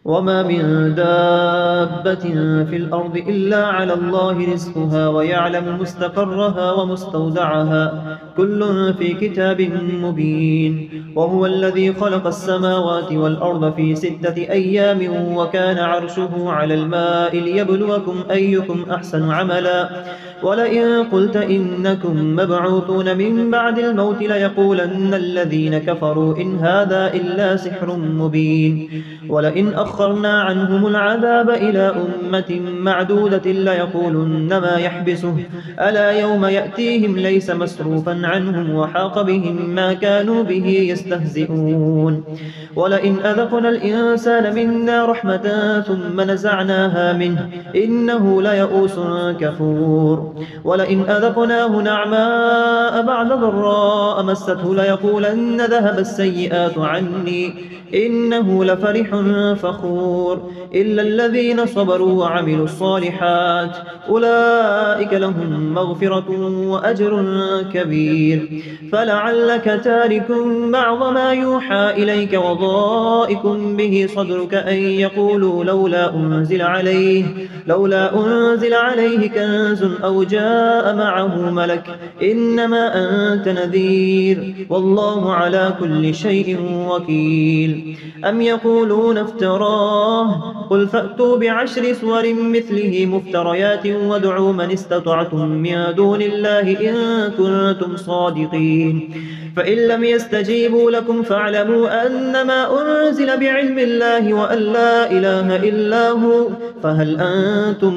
وما من دابة في الأرض إلا على الله رزقها ويعلم مستقرها ومستودعها كل في كتاب مبين. وهو الذي خلق السماوات والأرض في 6 أيام وكان عرشه على الماء ليبلوكم أيكم أحسن عملا. ولئن قلت إنكم مبعوثون من بعد الموت ليقولن الذين كفروا إن هذا إلا سحر مبين. ولئن أخرنا عنهم العذاب إلى أمة معدودة ليقولن ما يحبسه ألا يوم يأتيهم ليس مصروفا عنهم وحاق بهم ما كانوا به يستهزئون. ولئن أذقنا الإنسان منا رحمة ثم نزعناها منه إنه ليئوس كفور. ولئن أذقناه نعماء بعد ضراء مسته ليقولن ذهب السيئات عني إنه لفرح فخور. إلا الذين صبروا وعملوا الصالحات أولئك لهم مغفرة وأجر كبير. فلعلك تارك بعض ما يوحى إليك وضائق به صدرك أن يقولوا لولا أنزل عليه كنز أو جاء معه ملك إنما أنت نذير والله على كل شيء وكيل. أم يقولون افتراه قل فأتوا ب10 سور مثله مفتريات وادعوا من استطعتم من دون الله إن كنتم صادقين. فإن لم يستجيبوا لكم فاعلموا أنما أنزل بعلم الله وأن لا إله إلا هو فهل أنتم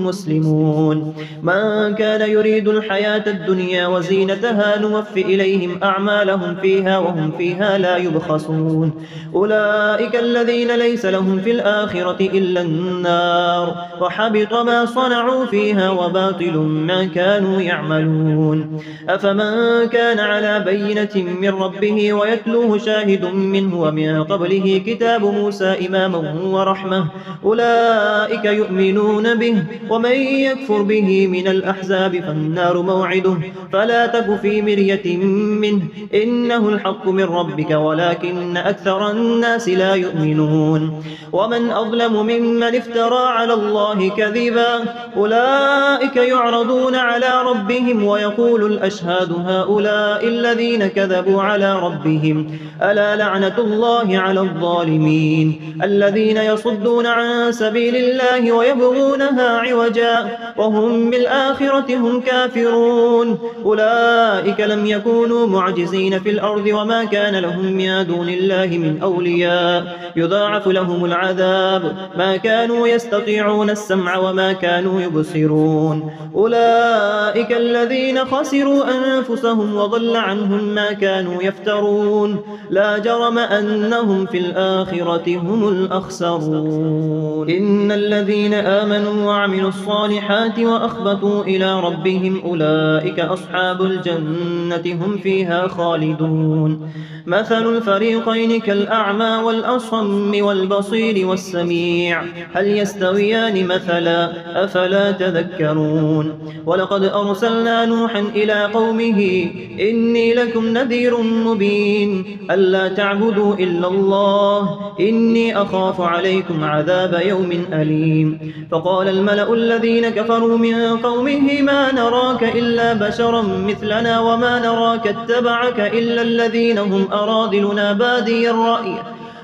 مسلمون. من كان يريد الحياة الدنيا وزينتها نوفي إليهم أعمالهم فيها وهم فيها لا يبخسون. أولئك الذين ليس لهم في الآخرة إلا النار وحبط ما صنعوا فيها وباطل ما كانوا يعملون. أفمن كان على بينة من ربه ويتلوه شاهد منه ومن قبله كتاب موسى إماما ورحمة أولئك يؤمنون به. ومن يكفر به من الأحزاب فالنار موعده فلا تك في مرية منه إنه الحق من ربك ولكن أكثر الناس لا يؤمنون. ومن أظلم ممن افترى على الله كذبا أولئك يعرضون على ربهم ويقول الأشهاد هؤلاء الذين كذبوا على ربهم ألا لعنة الله على الظالمين الذين يصدون عن سبيل الله ويبغونها عوجا وهم بالآخرة هم كافرون. أولئك لم يكونوا معجزين في الأرض وما كان لهم من دون الله من أولياء يضاعف لهم العذاب ما كانوا يستطيعون السمع وما كانوا يبصرون. أولئك الذين خسروا أنفسهم وضل عنهم ما كانوا يفترون لا جرم أنهم في الآخرة هم الأخسرون. إن الذين آمنوا وعملوا الصالحات وأخبتوا إلى ربهم أولئك أصحاب الجنة هم فيها خالدون. مثل الفريقين كالأعمى والأصم والبصير والسميع هل يستويان مثلا أفلا تذكرون. ولقد أرسلنا نوحا إلى قومه إني لكم نذير مبين ألا تعبدوا إلا الله إني أخاف عليكم عذاب يوم أليم. فقال الملأ الذين كفروا من قومه ما نراك إلا بشرا مثلنا وما نراك اتبعك إلا الذين هم أراذلنا بادي الرأي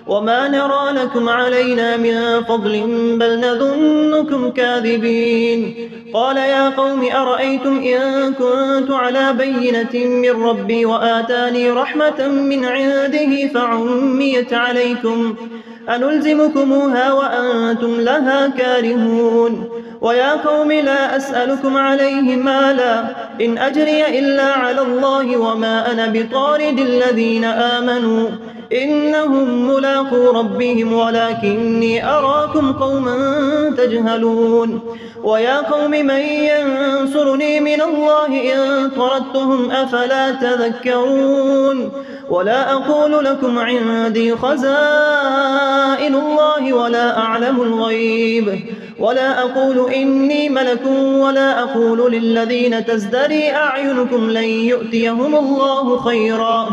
وما نرى لكم علينا من فضل بل نظنكم كاذبين. قال يا قوم أرأيتم إن كنت على بينة من ربي وآتاني رحمة من عنده فعميت عليكم أنلزمكموها وأنتم لها كارهون. ويا قوم لا أسألكم عليه مالا إن أجري إلا على الله وما أنا بطارد الذين آمنوا إنهم ملاقو ربهم ولكني أراكم قوما تجهلون. ويا قوم من ينصرني من الله إن طردتهم أفلا تذكرون. ولا أقول لكم عندي خزائن الله ولا أعلم الغيب ولا أقول إني ملك ولا أقول للذين تزدري أعينكم لن يؤتيهم الله خيرا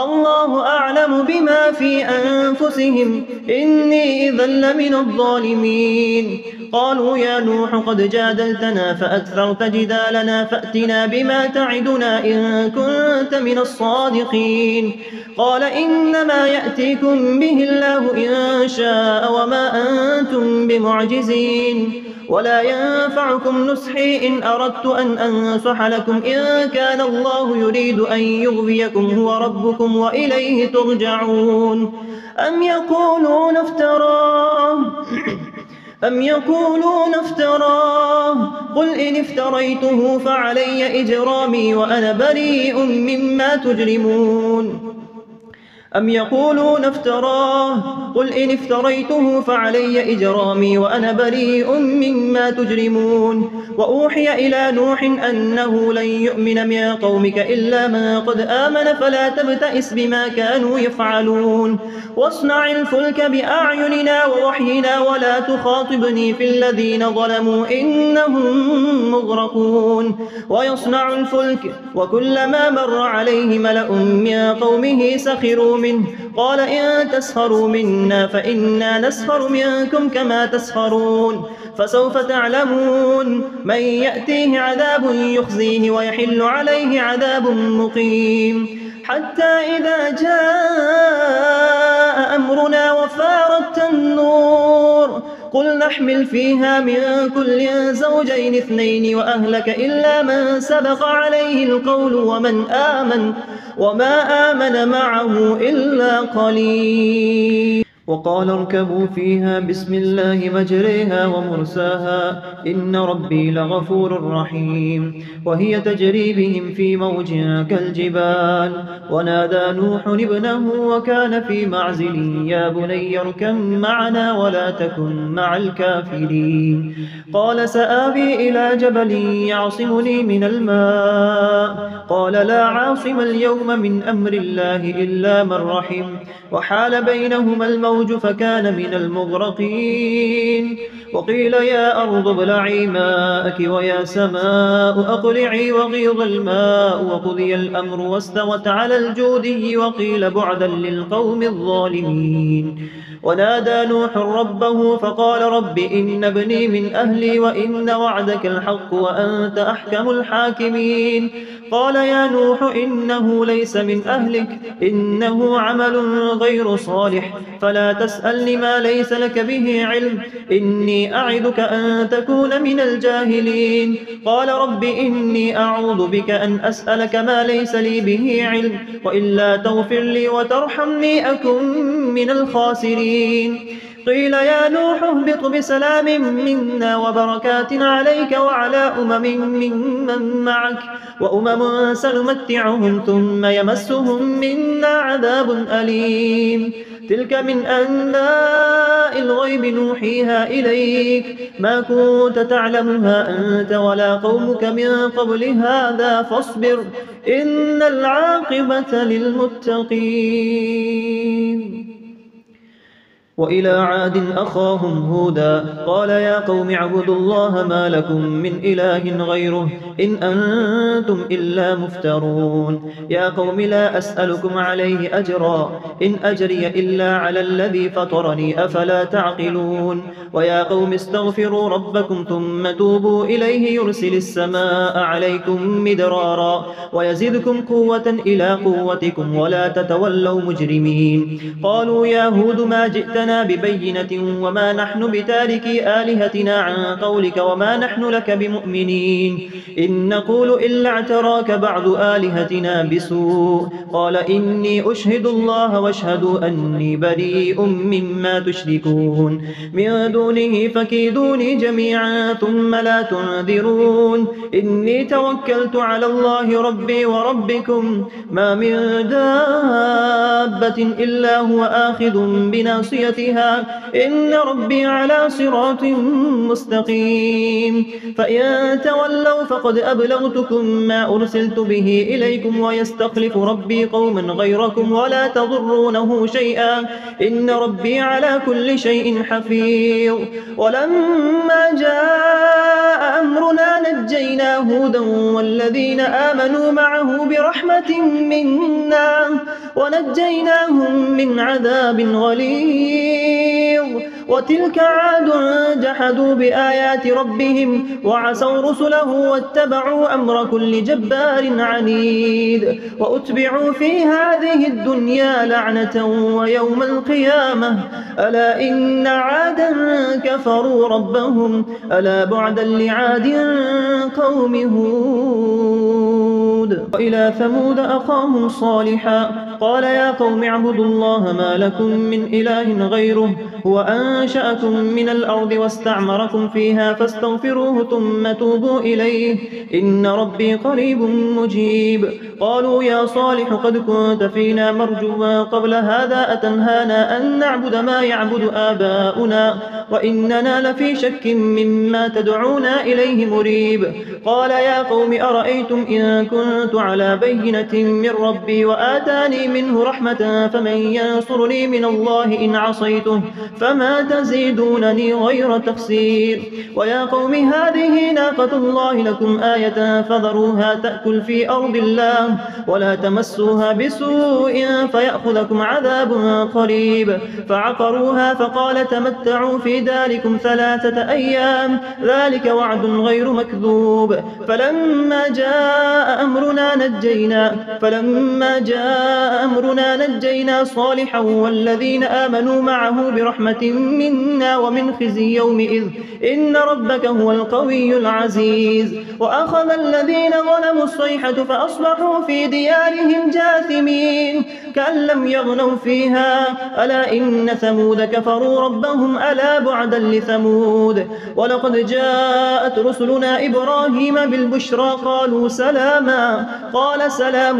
الله أعلم بما في أنفسهم إني إذا لمن الظالمين. قالوا يا نوح قد جادلتنا فأكثرت جدالنا فأتنا بما تعدنا إن كنت من الصادقين. قال إنما يأتيكم به الله إن شاء وما أنتم بمعجزين، ولا ينفعكم نصحي إن أردت أن أنصح لكم إن كان الله يريد أن يغويكم هو ربكم وإليه ترجعون. أم يقولون افتراه قل إن افتريته فعلي إجرامي وأنا بريء مما تجرمون. أم يقولون افتراه قل إن افتريته فعلي إجرامي وأنا بريء مما تجرمون. وأوحي إلى نوح أنه لن يؤمن من قومك إلا من قد آمن فلا تبتئس بما كانوا يفعلون. واصنع الفلك بأعيننا ووحينا ولا تخاطبني في الذين ظلموا إنهم مغرقون. ويصنع الفلك وكلما مر عليه ملأ من قومه سخروا منه قال إن تسخروا منا فإنا نسخر منكم كما تسخرون. فسوف تعلمون من يأتيه عذاب يخزيه ويحل عليه عذاب مقيم. حتى إذا جاء أمرنا وفارت النور قل نحمل فيها من كل زوجين اثنين وأهلك إلا من سبق عليه القول وما آمن معه إلا قليل. وقال اركبوا فيها بسم الله مجريها ومرساها إن ربي لغفور رحيم. وهي تجري بهم في موج كالجبال ونادى نوح ابنه وكان في معزل يا بني اركب معنا ولا تكن مع الكافرين. قال سآوي إلى جبل يعصمني من الماء قال لا عاصم اليوم من أمر الله إلا من رحم وحال بينهما الموج فكان من المغرقين. وقيل يا أرض ابلعي ماءك ويا سماء أقلعي وغيض الماء وقضي الأمر واستوت على الجودي وقيل بعدا للقوم الظالمين. ونادى نوح ربه فقال رب إن ابني من أهلي وإن وعدك الحق وأنت أحكم الحاكمين. قال يا نوح إنه ليس من أهلك إنه عمل غير صالح فلا تسأل ما ليس لك به علم إني أعدك أن تكون من الجاهلين. قال رب إني أعوذ بك أن أسألك ما ليس لي به علم وإلا تغفر لي وترحمني أكن من الخاسرين. قيل يا نوح اهبط بسلام منا وبركات عليك وعلى ممن معك وأمم سنمتعهم ثم يمسهم منا عذاب أليم. تلك من أنباء الغيب نوحيها إليك ما كنت تعلمها أنت ولا قومك من قبل هذا فاصبر إن العاقبة للمتقين. وإلى عاد أخاهم هودا قال يا قوم اعبدوا الله ما لكم من إله غيره إن أنتم إلا مفترون. يا قوم لا أسألكم عليه أجرا إن أجري إلا على الذي فطرني أفلا تعقلون. ويا قوم استغفروا ربكم ثم توبوا إليه يرسل السماء عليكم مدرارا ويزدكم قوة إلى قوتكم ولا تتولوا مجرمين. قالوا يا هود ما جئتنا ببينة وما نحن بتاركي آلهتنا عن قولك وما نحن لك بمؤمنين إن نقول إلا اعتراك بعض آلهتنا بسوء. قال إني أشهد الله واشهدوا أني بريء مما تشركون من دونه فكيدوني جميعا ثم لا تنذرون. إني توكلت على الله ربي وربكم ما من دابة إلا هو آخذ بناصيتها ناصيتها إن ربي على صراط مستقيم فإن تولوا فقد أبلغتكم ما أرسلت به إليكم ويستخلف ربي قوما غيركم ولا تضرونه شيئا إن ربي على كل شيء حفيظ ولما جاء أمرنا نجينا هودا والذين آمنوا معه برحمة منا ونجيناهم من عذاب غليظ وتلك عاد جحدوا بآيات ربهم وعصوا رسله واتبعوا أمر كل جبار عنيد وأتبعوا في هذه الدنيا لعنة ويوم القيامة ألا إن عادا كفروا ربهم ألا بعدا لعاد قوم هود وإلى ثمود أخاهم صالحا قال يا قوم اعبدوا الله ما لكم من إله غيره هو أنشأكم من الأرض واستعمركم فيها فاستغفروه ثم توبوا إليه إن ربي قريب مجيب قالوا يا صالح قد كنت فينا مرجوا قبل هذا أتنهانا أن نعبد ما يعبد آباؤنا وإننا لفي شك مما تدعونا إليه مريب قال يا قوم أرأيتم إن كنت على بينة من ربي وآتاني منه رحمة فمن ينصرني من الله إن عصيته فما تزيدونني غير تخسير ويا قوم هذه ناقة الله لكم آية فذروها تأكل في أرض الله ولا تمسوها بسوء فيأخذكم عذاب قريب فعقروها فقال تمتعوا في داركم 3 أيام ذلك وعد غير مكذوب فلما جاء أمرنا نجينا صالحا والذين آمنوا معه برحمة منا ومن خزي يومئذ إن ربك هو القوي العزيز وأخذ الذين ظلموا الصيحة فأصبحوا في ديارهم جاثمين كأن لم يغنوا فيها ألا إن ثمود كفروا ربهم ألا بعدا لثمود ولقد جاءت رسلنا إبراهيم بالبشرى قالوا سلاما قال سلام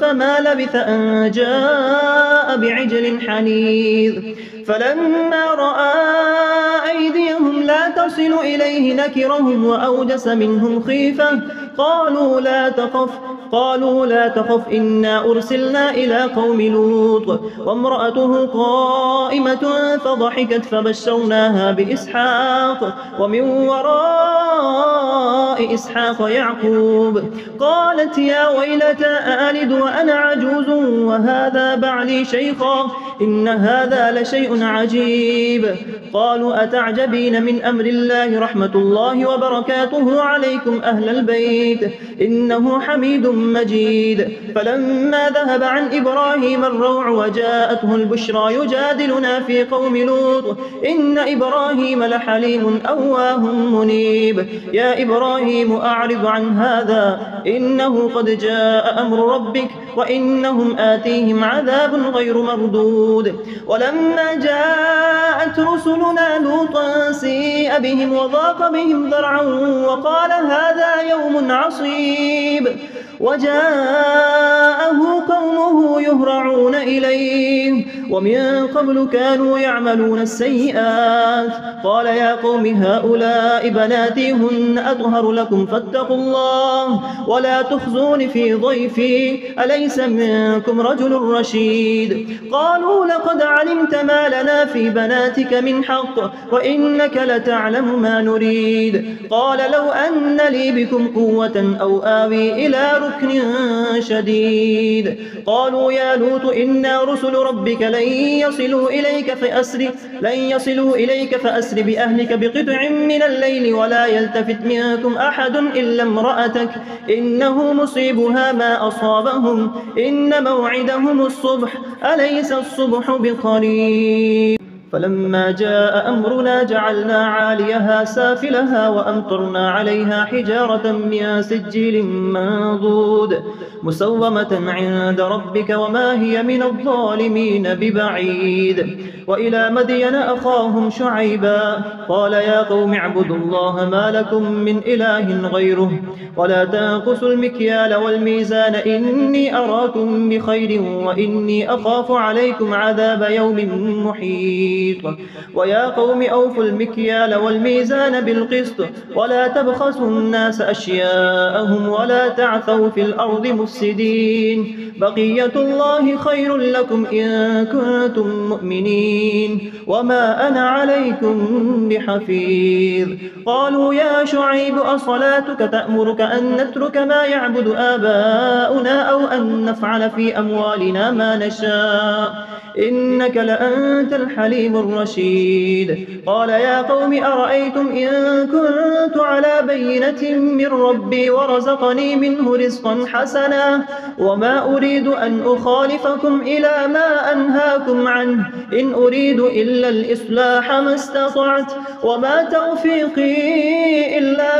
فما لبث أن جاء بعجل حنيذ فلما رأى أيديهم لا تصل إليه نكرهم وأوجس منهم خيفة قالوا لا تخف إنا أرسلنا إلى قوم لوط وامرأته قائمة فضحكت فبشرناها بإسحاق ومن وراء إسحاق يعقوب قالت يا ويلتى ألد وأنا عجوز وهذا بعلي شيخا إن هذا لشيء عجيب قالوا أتعجبين من أمر الله رحمة الله وبركاته عليكم أهل البيت إنه حميد مجيد فلما ذهب عن إبراهيم الروع وجاءته البشرى يجادلنا في قوم لوط إن إبراهيم لحليم أواه منيب يا إبراهيم أعرض عن هذا إنه قد جاء أمر ربك وإنهم آتيهم عذاب غير مردود ولما جاءت رسلنا لوطا سيء بهم وضاق بهم ذرعا وقال هذا يوم عصيب وجاءه قومه يهرعون إليه ومن قبل كانوا يعملون السيئات قال يا قوم هؤلاء بناتي هن أطهر لكم فاتقوا الله ولا تخزون في ضيفي أليس منكم رجل رشيد قالوا لقد علمت ما لنا في بناتك من حق وإنك لتعلم ما نريد قال لو أن لي بكم قوة أو آوي إلى ركن شديد قالوا يا لوط إنا رسل ربك لن يصلوا إليك فأسر بأهلك بقطع من الليل ولا يلتفت منكم أحد إلا امرأتك إنه مصيبها ما أصابهم إن موعدهم الصبح أليس الصبح بقريب فلما جاء أمرنا جعلنا عاليها سافلها وأمطرنا عليها حجارة من سجيل منضود مسومة عند ربك وما هي من الظالمين ببعيد وإلى مدين أخاهم شعيبا قال يا قوم اعبدوا الله ما لكم من إله غيره ولا تنقصوا المكيال والميزان إني أراكم بخير وإني أخاف عليكم عذاب يوم محيط محيط. ويا قوم أوفوا المكيال والميزان بالقسط ولا تبخسوا الناس أشياءهم ولا تعثوا في الأرض مفسدين. بقية الله خير لكم إن كنتم مؤمنين وما أنا عليكم بحفيظ. قالوا يا شعيب أصلاتك تأمرك أن نترك ما يعبد آباؤنا أو أن نفعل في أموالنا ما نشاء إنك لأنت الحليم الرشيد. قال يا قوم أرأيتم إن كنت على بينة من ربي ورزقني منه رزقا حسنا وما أريد أن أخالفكم إلى ما أنهاكم عنه إن أريد إلا الإصلاح ما استطعت وما توفيقي إلا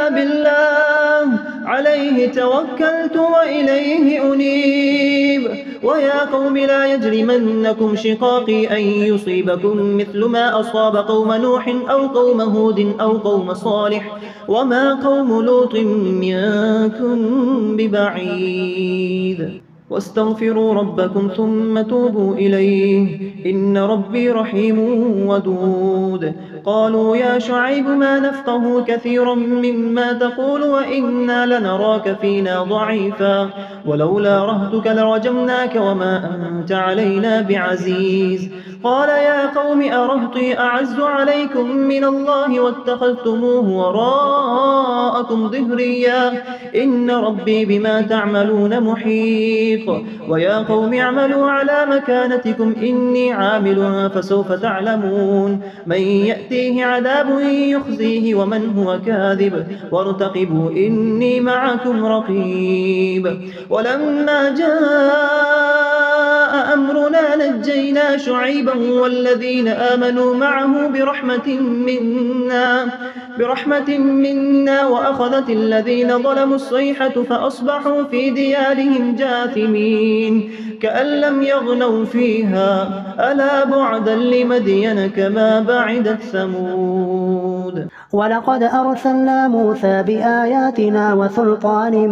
بالله عليه توكلت وإليه أنيب. ويا قوم لا يجرمنكم شقاقي أن يصيبكم مثل ما أصاب قوم نوح أو قوم هود أو قوم صالح وما قوم لوط منكم ببعيد. واستغفروا ربكم ثم توبوا إليه إن ربي رحيم ودود. قالوا يا شعيب ما نفقه كثيرا مما تقول وإنا لنراك فينا ضعيفا ولولا رهتك لرجمناك وما أنت علينا بعزيز. قال يا قوم أرهطي أعز عليكم من الله واتخذتموه وراءكم ظهريا إن ربي بما تعملون محيط. ويا قوم اعملوا على مكانتكم إني عامل فسوف تعلمون من يأتيه عذاب يخزيه ومن هو كاذب وارتقبوا إني معكم رقيب. ولما جاء أمرنا نجينا شعيبا والذين آمنوا معه برحمة منا وأخذت الذين ظلموا الصيحة فأصبحوا في ديارهم جاثمين كأن لم يغنوا فيها ألا بعدا لمدين كما بعدت ثمود. ولقد أرسلنا موسى بآياتنا وسلطان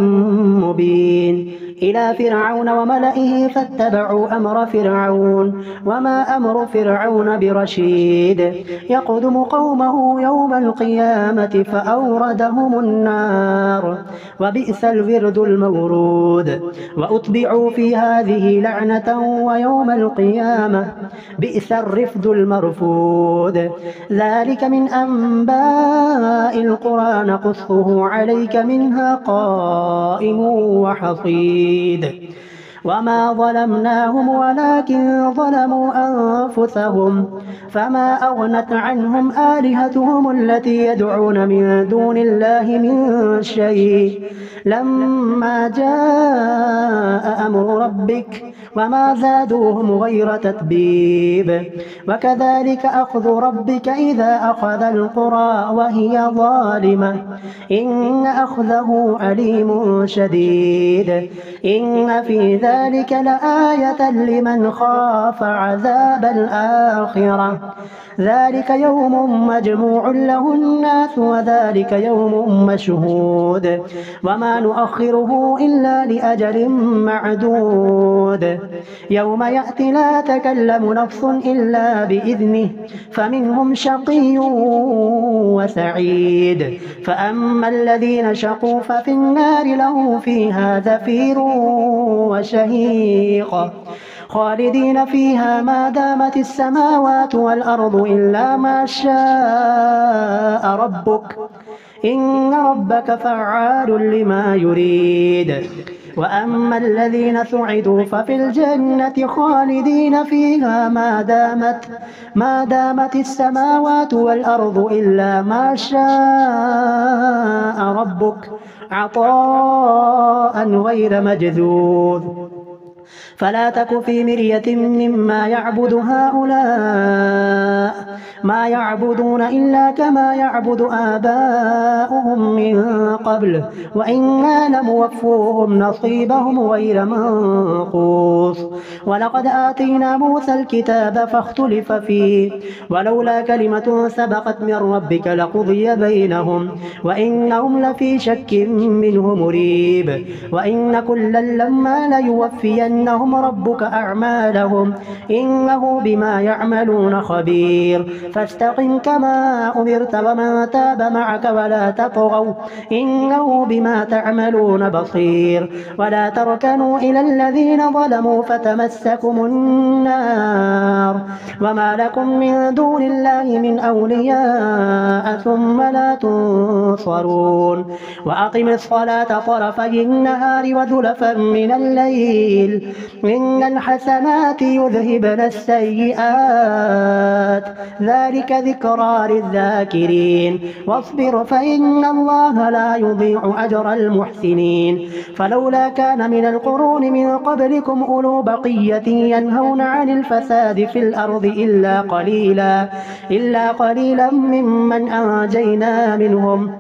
مبين إلى فرعون وملئه فاتبعوا أمر فرعون وما أمر فرعون برشيد يقدم قومه يوم القيامة فأوردهم النار وبئس الورد المورود. وأتبعوا في هذه لعنة ويوم القيامة بئس الرفد المرفود. ذلك من أنباء القرى نقصه عليك منها قائم وحصيد. وما ظلمناهم ولكن ظلموا أنفسهم فما أغنت عنهم آلهتهم التي يدعون من دون الله من شيء لما جاء أمر ربك وما زادوهم غير تتبيب. وكذلك أخذ ربك إذا أخذ القرى وهي ظالمة إن أخذه أليم شديد. إن في ذلك لآية لمن خاف عذاب الآخرة ذلك يوم مجموع له الناس وذلك يوم مشهود وما نؤخره إلا لأجل معدود. يوم يأتي لا تكلم نفس إلا بإذنه فمنهم شقي وسعيد. فأما الذين شقوا ففي النار له فيها زفير وشهيق خالدين فيها ما دامت السماوات والأرض إلا ما شاء ربك إن ربك فعال لما يريد. وأما الذين سعدوا ففي الجنة خالدين فيها ما دامت السماوات والأرض إلا ما شاء ربك عطاء غير مجذوذ. فلا تك في مرية مما يعبد هؤلاء ما يعبدون إلا كما يعبد آباؤهم من قبل وإنا لموفوهم نصيبهم غير منقوص. ولقد آتينا موسى الكتاب فاختلف فيه ولولا كلمة سبقت من ربك لقضي بينهم وإنهم لفي شك منه مريب. وإن كلا لما ليوفينهم ليريهم ربك أعمالهم إنه بما يعملون خبير فاستقم كما أمرت ومن تاب معك ولا تطغوا إنه بما تعملون بصير ولا تركنوا إلى الذين ظلموا فتمسكم النار وما لكم من دون الله من أولياء ثم لا تنصرون وأقم الصلاة طرفي النهار وزلفا من الليل إن الحسنات يذهبن السيئات ذلك ذكرى للذاكرين واصبر فإن الله لا يضيع أجر المحسنين فلولا كان من القرون من قبلكم أولو بقية ينهون عن الفساد في الأرض إلا قليلا ممن أنجينا منهم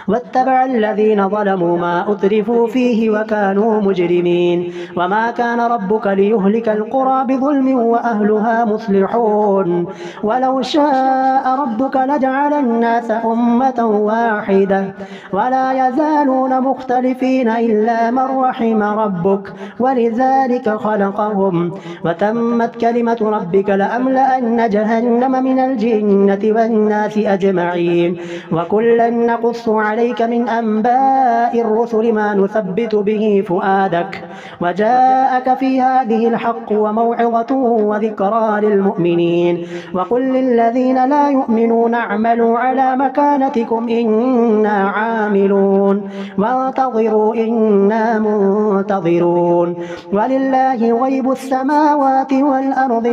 واتبع الذين ظلموا ما أترفوا فيه وكانوا مجرمين وما كان ربك ليهلك القرى بظلم وأهلها مصلحون ولو شاء ربك لجعل الناس أمة واحدة ولا يزالون مختلفين إلا من رحم ربك ولذلك خلقهم وتمت كلمة ربك لأملأن جهنم من الجنة والناس أجمعين وكلا نقص عليك من أنباء الرسل ما نثبت به فؤادك وجاءك في هذه الحق وموعظة وذكرى للمؤمنين وقل للذين لا يؤمنون اعملوا على مكانتكم إنا عاملون وانتظروا إنا منتظرون ولله غيب السماوات والأرض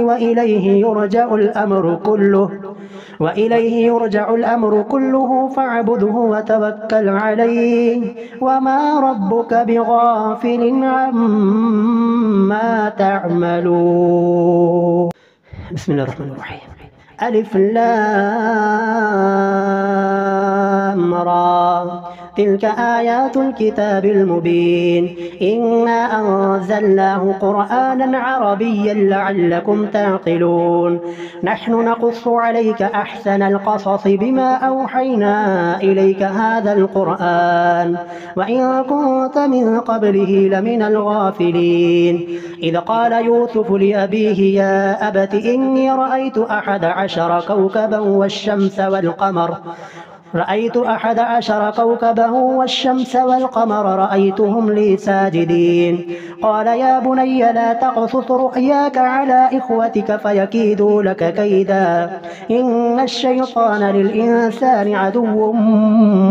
وإليه يرجع الأمر كله فاعبده وتوكل عليه وما ربك بغافل عما تعملون. بسم الله الرحمن الرحيم. ألف لام را تلك آيات الكتاب المبين إنا أنزلناه قرآنا عربيا لعلكم تعقلون نحن نقص عليك أحسن القصص بما أوحينا إليك هذا القرآن وإن كنت من قبله لمن الغافلين إذ قال يوسف لأبيه يا أبت إني رأيت 11 كوكبا والشمس والقمر رأيتهم لي ساجدين قال يا بني لا تقصص رؤياك على إخوتك فيكيدوا لك كيدا إن الشيطان للإنسان عدو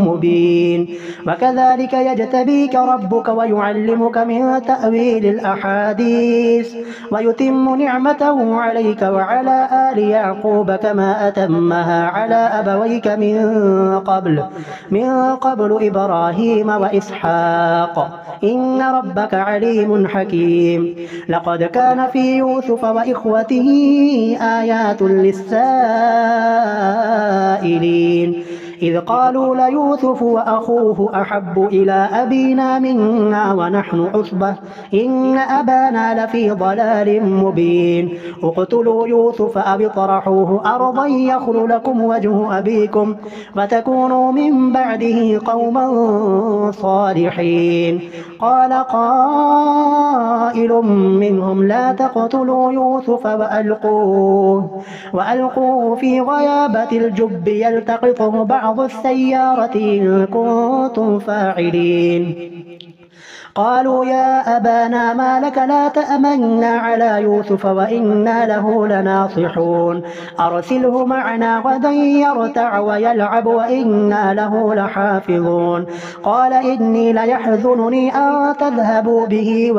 مبين وكذلك يجتبيك ربك ويعلمك من تأويل الأحاديث ويتم نعمته عليك وعلى آل يعقوب كما أتمها على أبويك من قبل إبراهيم وإسحاق إن ربك عليم حكيم لقد كان في يوسف وإخوته آيات للسائلين إذ قالوا ليوسف وأخوه أحب إلى أبينا منا ونحن عصبة إن أبانا لفي ضلال مبين اقتلوا يوسف أو اطرحوه أرضا يخل لكم وجه أبيكم وتكونوا من بعده قوما صالحين قال قائل منهم لا تقتلوا يوسف وألقوه في غيابة الجب يلتقطه بعض السيارة إن كنتم فاعلين قالوا يا أبانا ما لك لا تأمنا على يوسف وإنا له لناصحون أرسله معنا غدا يرتع ويلعب وإنا له لحافظون قال إني ليحزنني أن تذهبوا به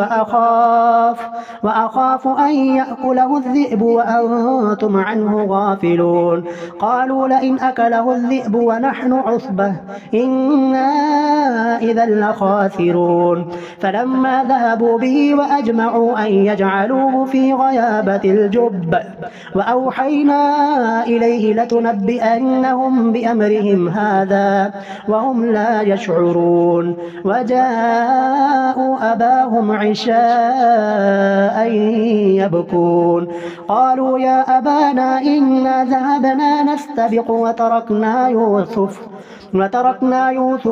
وأخاف أن يأكله الذئب وأنتم عنه غافلون قالوا لئن أكله الذئب ونحن عصبة إنا إذا لخاسرون فلما ذهبوا به وأجمعوا أن يجعلوه في غيابة الجب وأوحينا إليه لتنبئنهم بأمرهم هذا وهم لا يشعرون وجاءوا أباهم عشاء يبكون قالوا يا أبانا إنا ذهبنا نستبق وتركنا يوسف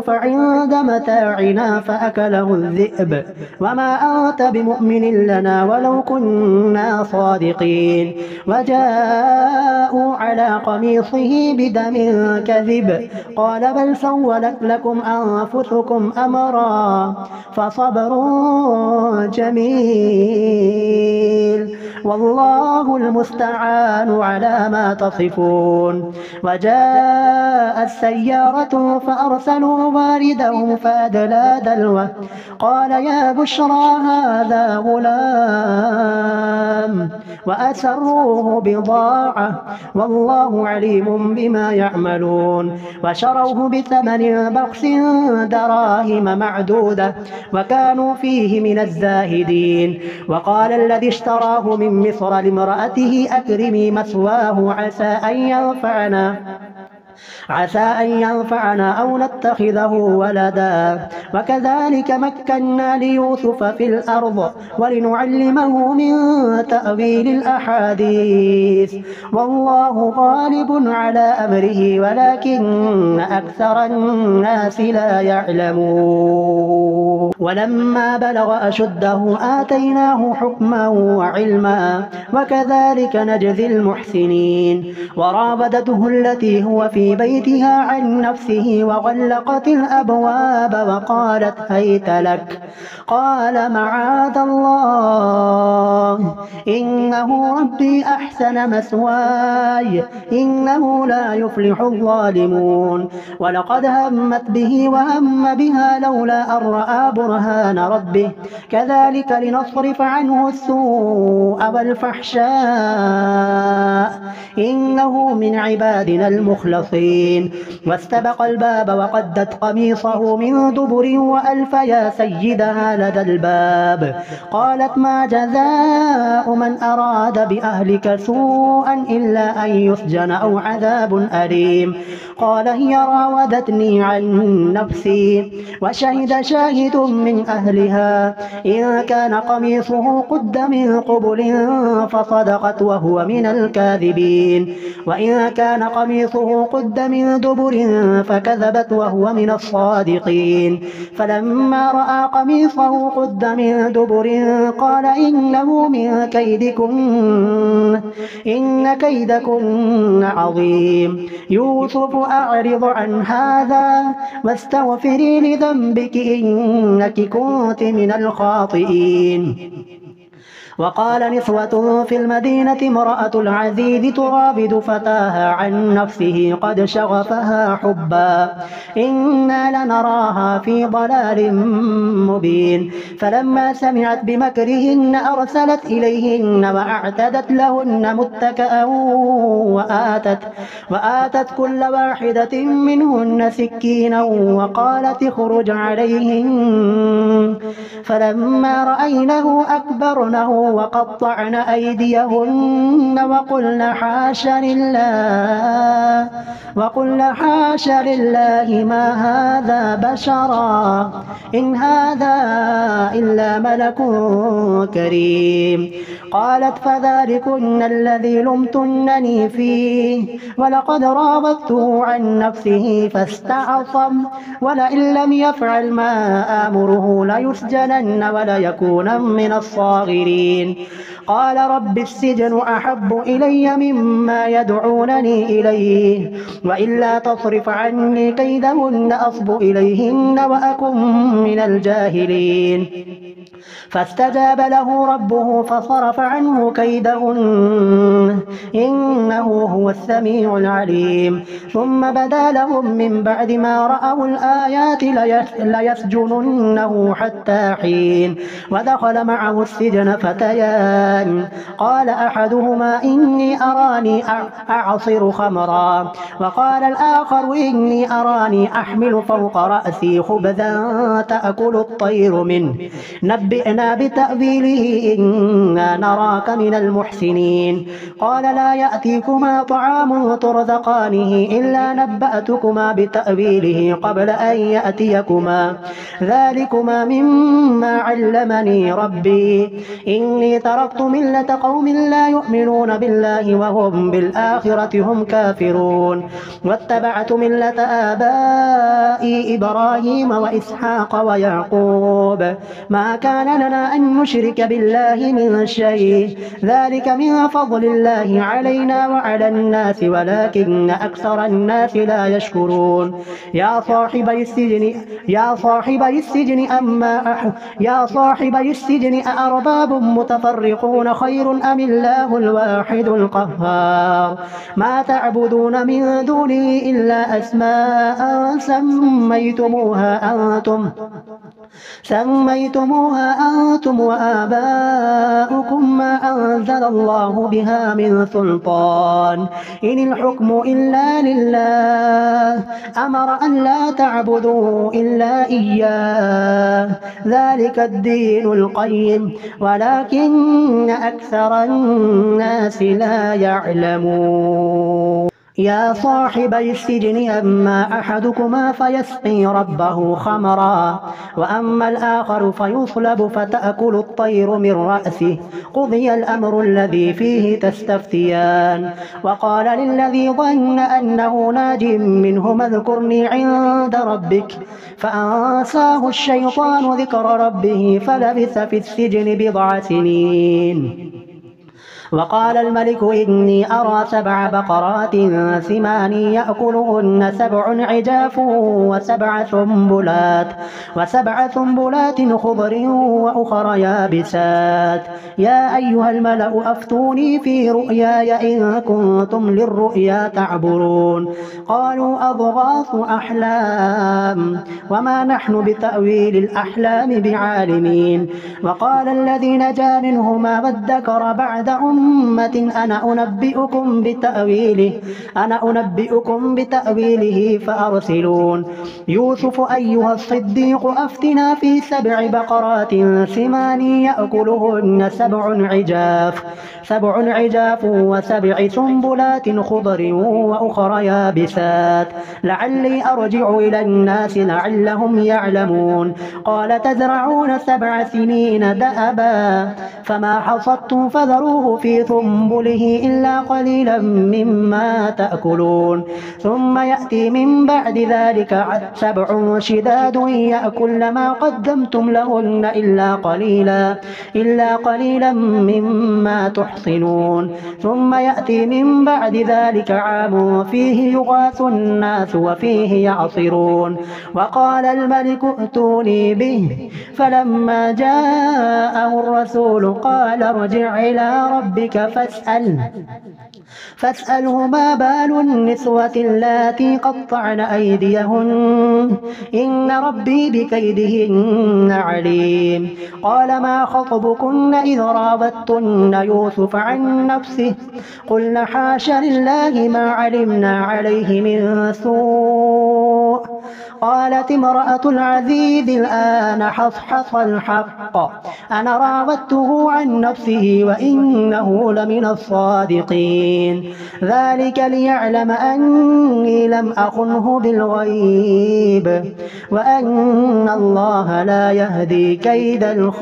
عند متاعنا فأكله الذئب الذئب وما أنت بمؤمن لنا ولو كنا صادقين وجاءوا على قميصه بدم كذب قال بل سولت لكم أنفسكم أمرا فصبر جميل والله المستعان على ما تصفون وجاءت سيارة فأرسلوا واردهم فأدلى دلوه قال يا بشرى هذا غلام وأسروه بضاعة والله عليم بما يعملون وشروه بثمن بخس دراهم معدودة وكانوا فيه من الزاهدين وقال الذي اشتراه من مصر لامرأته أكرمي مثواه عسى أن ينفعنا أو نتخذه ولدا وكذلك مكنا ليوسف في الأرض ولنعلمه من تأويل الأحاديث والله غالب على أمره ولكن أكثر الناس لا يعلمون ولما بلغ أشده آتيناه حكما وعلما وكذلك نجزي المحسنين وراودته التي هو في بيتها عن نفسه وغلقت الأبواب وقالت هيت لك قال معاذ الله إنه ربي أحسن مثواي إنه لا يفلح الظالمون ولقد همت به وهم بها لولا أن رأى برهان ربه كذلك لنصرف عنه السوء والفحشاء إنه من عبادنا المخلصين واستبق الباب وقدت قميصه من دبر وألف يا سيدها لدى الباب قالت ما جزاء من أراد بأهلك سوءا إلا أن يسجن أو عذاب أليم قال هي راودتني عن نفسي وشهد شاهد من أهلها إن كان قميصه قد من قبل فصدقت وهو من الكاذبين وإن كان قميصه قد من دبر فكذبت وهو من الصادقين فلما رأى قميصه قد من دبر قال إنه من كيدكن إن كيدكن عظيم يوسف أعرض عن هذا واستغفري لذنبك إنك كنت من الخاطئين وقال نسوة في المدينة امرأة العزيز تراود فتاها عن نفسه قد شغفها حبا إنا لنراها في ضلال مبين فلما سمعت بمكرهن أرسلت إليهن وأعتدت لهن متكأ وآتت كل واحدة منهن سكينا وقالت اخرج عليهن فلما رأينه أكبرنه وقطعن أيديهن وقلن حاش لله ما هذا بشرا إن هذا إلا ملك كريم قالت فذلكن الذي لمتنني فيه ولقد راودته عن نفسه فاستعصم ولئن لم يفعل ما آمره ليسجنن وليكون من الصاغرين قال رب السجن أحب إلي مما يدعونني إليه وإلا تصرف عني كيدهن أصب إليهن وأكن من الجاهلين فاستجاب له ربه فصرف عنه كيدهن إنه هو السميع العليم ثم بدا لهم من بعد ما رأوا الآيات ليسجننه حتى حين ودخل معه السجن فتيان قال أحدهما إني أراني أعصر خمرا وقال الآخر إني أراني أحمل فوق رأسي خبزا تأكل الطير منه نبئنا بتأويله إنا نراك من المحسنين قال لا يأتيكما طعام ترزقانه إلا نبأتكما بتأويله قبل أن يأتيكما ذلكما مما علمني ربي إن إني تركت ملة قوم لا يؤمنون بالله وهم بالآخرة هم كافرون واتبعت ملة آبائي إبراهيم وإسحاق ويعقوب ما كان لنا أن نشرك بالله من شيء ذلك من فضل الله علينا وعلى الناس ولكن أكثر الناس لا يشكرون يا صاحبي السجن أأرباب متفرقون خير أم الله الواحد القهار ما تعبدون من دونه إلا أسماء سميتموها أنتم وآباؤكم ما أنزل الله بها من سلطان إن الحكم إلا لله أمر أن لا تعبدوا إلا إياه ذلك الدين القيم ولكن أكثر الناس لا يعلمون يا صاحبي السجن أما أحدكما فيسقي ربه خمرا وأما الآخر فيصلب فتأكل الطير من رأسه قضي الأمر الذي فيه تستفتيان وقال للذي ظن أنه ناج منهما اذكرني عند ربك فأنساه الشيطان ذكر ربه فلبث في السجن بضع سنين وقال الملك إني أرى 7 بقرات ثمان يأكلهن 7 عجاف وسبع سنبلات خضر وأخر يابسات يا أيها الملأ أفتوني في رؤياي إن كنتم للرؤيا تعبرون قالوا أضغاث أحلام وما نحن بتأويل الأحلام بعالمين وقال الذي نجا منهما وادكر بعد أمة أنا أنبئكم بتأويله فأرسلون يوسف أيها الصديق أفتنا في 7 بقرات سمان يأكلهن 7 عجاف و7 سنبلات خضر وأخر يابسات لعلي أرجع إلى الناس لعلهم يعلمون قال تزرعون 7 سنين دأبا فما حصدتم فذروه في سنبله إلا قليلا مما تأكلون ثم يأتي من بعد ذلك 7 شداد يأكل ما قدمتم لهن إلا قليلا مما تحصنون ثم يأتي من بعد ذلك عام فيه يغاث الناس وفيه يعصرون وقال الملك ائتوني به فلما جاءه الرسول قال ارجع إلى ربك فاسأله ما بال النسوة اللاتي قطعن أيديهن إن ربي بكيدهن عليم قال ما خطبكن إذ راوتن يوسف عن نفسه قلن حاش لله ما علمنا عليه من سوء قالت امرأة العزيز الآن حصحص الحق أنا راودته عن نفسه وإنه لمن الصادقين ذلك ليعلم أني لم أخنه بالغيب وأن الله لا يهدي كيد الخائنين.